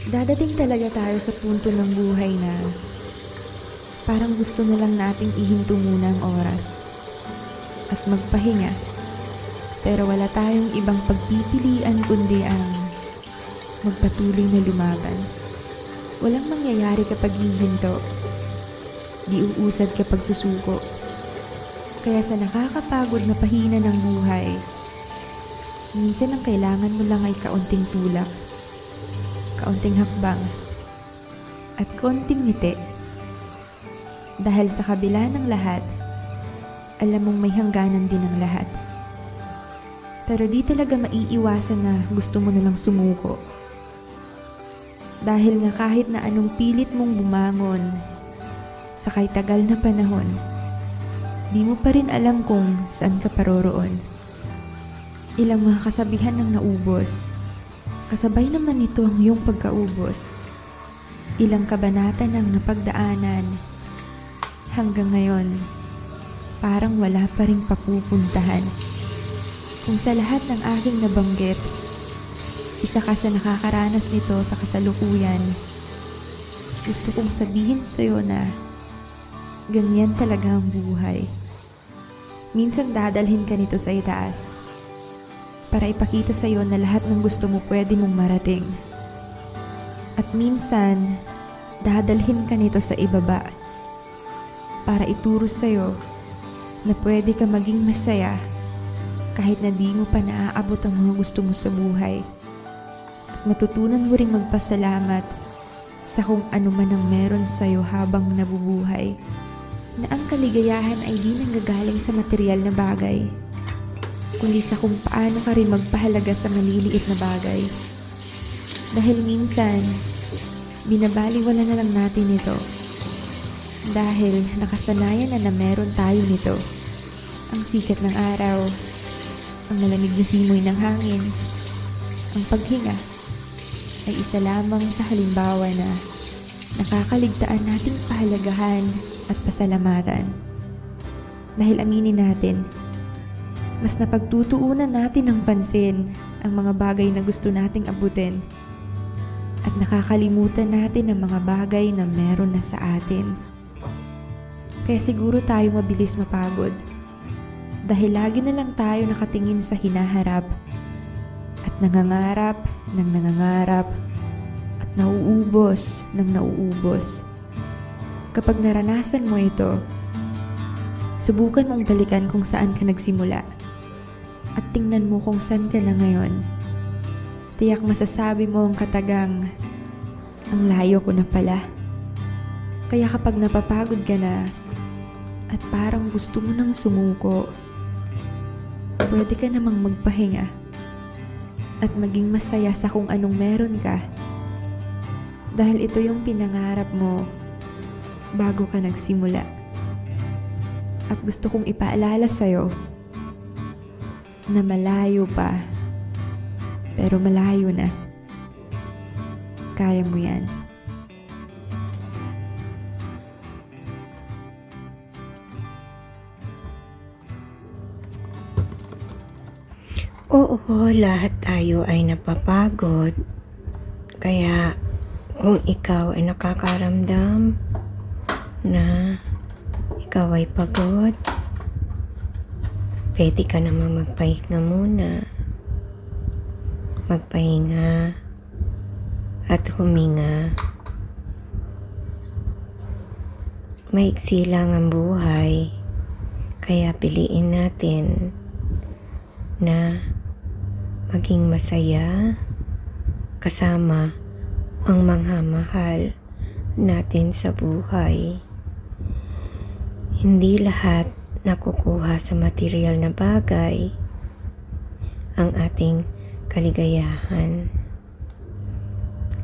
Dadating talaga tayo sa punto ng buhay na parang gusto na lang nating ihinto muna ang oras at magpahinga. Pero wala tayong ibang pagpipilian kundi ang magpatuloy na lumaban. Walang mangyayari kapag hihinto. Di uusad kapag susuko. Kaya sa nakakapagod na pahina ng buhay, minsan ang kailangan mo lang ay kaunting tulak, kaunting hakbang, at konting ngiti. Dahil sa kabila ng lahat, alam mong may hangganan din ang lahat. Pero di talaga maiiwasan na gusto mo nalang sumuko. Dahil nga kahit na anong pilit mong bumangon, sa kay tagal na panahon, di mo pa rin alam kung saan ka paroroon. Ilang mga kasabihan ang naubos, kasabay naman nito ang iyong pagkaubos. Ilang kabanata ng napagdaanan, hanggang ngayon, parang wala pa ring papupuntahan. Kung sa lahat ng aking nabanggit, isa ka sa nakakaranas nito sa kasalukuyan, gusto kong sabihin sa'yo na ganyan talaga ang buhay. Minsan dadalhin ka nito sa itaas para ipakita sa'yo na lahat ng gusto mo pwede mong marating. At minsan, dadalhin ka nito sa ibaba para ituro sa'yo na pwede ka maging masaya kahit na di mo pa naaabot ang mga gusto mo sa buhay. At matutunan mo ring magpasalamat sa kung ano man ang meron sa'yo habang nabubuhay. Na ang kaligayahan ay di nanggagaling sa material na bagay, kundi sa kung paano ka rin magpahalaga sa maliliit na bagay. Dahil minsan, binabaliwala na lang natin ito. Dahil nakasanayan na meron tayo nito. Ang sikat ng araw, ang malamig na simoy ng hangin, ang paghinga, ay isa lamang sa halimbawa na nakakaligtaan nating pahalagahan at pasalamatan. Dahil aminin natin, mas napagtutuunan natin ng pansin ang mga bagay na gusto nating abutin at nakakalimutan natin ang mga bagay na meron na sa atin. Kaya siguro tayo mabilis mapagod dahil lagi na lang tayo nakatingin sa hinaharap at nangangarap ng nangangarap at nauubos ng nauubos. Kapag naranasan mo ito, subukan mong balikan kung saan ka nagsimula at tingnan mo kung saan ka na ngayon. Tiyak masasabi mo ang katagang, ang layo ko na pala. Kaya kapag napapagod ka na at parang gusto mo nang sumuko, pwede ka namang magpahinga at maging masaya sa kung anong meron ka. Dahil ito yung pinangarap mo bago ka nagsimula. At gusto kong ipaalala sa'yo na malayo pa, pero malayo na. Kaya mo yan. Oo, lahat tayo ay napapagod. Kaya kung ikaw ay nakakaramdam na ikaw ay pagod, pwede ka naman magpahinga muna. Magpahinga at huminga. Maiksi lang ang buhay, kaya piliin natin na maging masaya kasama ang mga mahal natin sa buhay. Hindi lahat nakukuha sa material na bagay ang ating kaligayahan.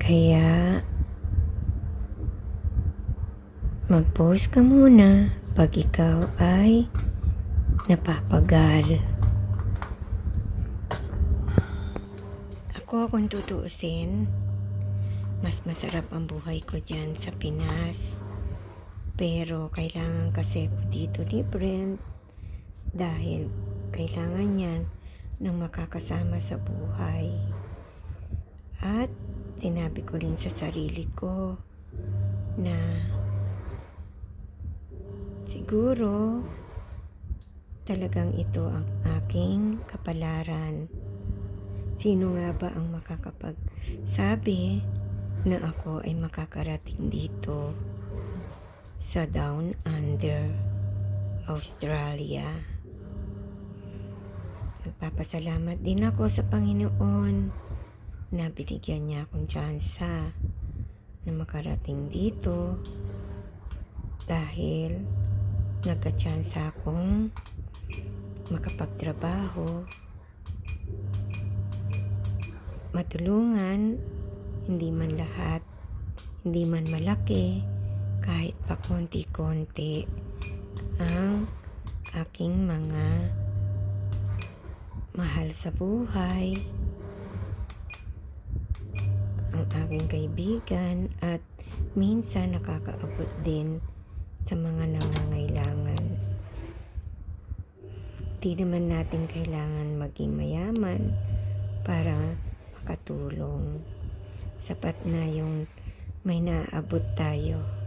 Kaya mag-pause ka muna pag ikaw ay napapagal. Ako, kung tutuusin, mas masarap ang buhay ko dyan sa Pinas. Pero kailangan kasi ko dito ni Brent dahil kailangan yan ng makakasama sa buhay. At sinabi ko rin sa sarili ko na siguro talagang ito ang aking kapalaran. Sino nga ba ang makakapagsabi na ako ay makakarating dito sa Down Under, Australia? Nagpapasalamat din ako sa Panginoon na binigyan niya akong tsansa na makarating dito dahil nagkatsansa akong makapagtrabaho, matulungan, hindi man lahat, hindi man malaki, kahit pa konti-konti ang aking mga mahal sa buhay, ang aking kaibigan, at minsan nakakaabot din sa mga nangangailangan. Di naman natin kailangan maging mayaman para makatulong. Sapat na yung may naaabot tayo.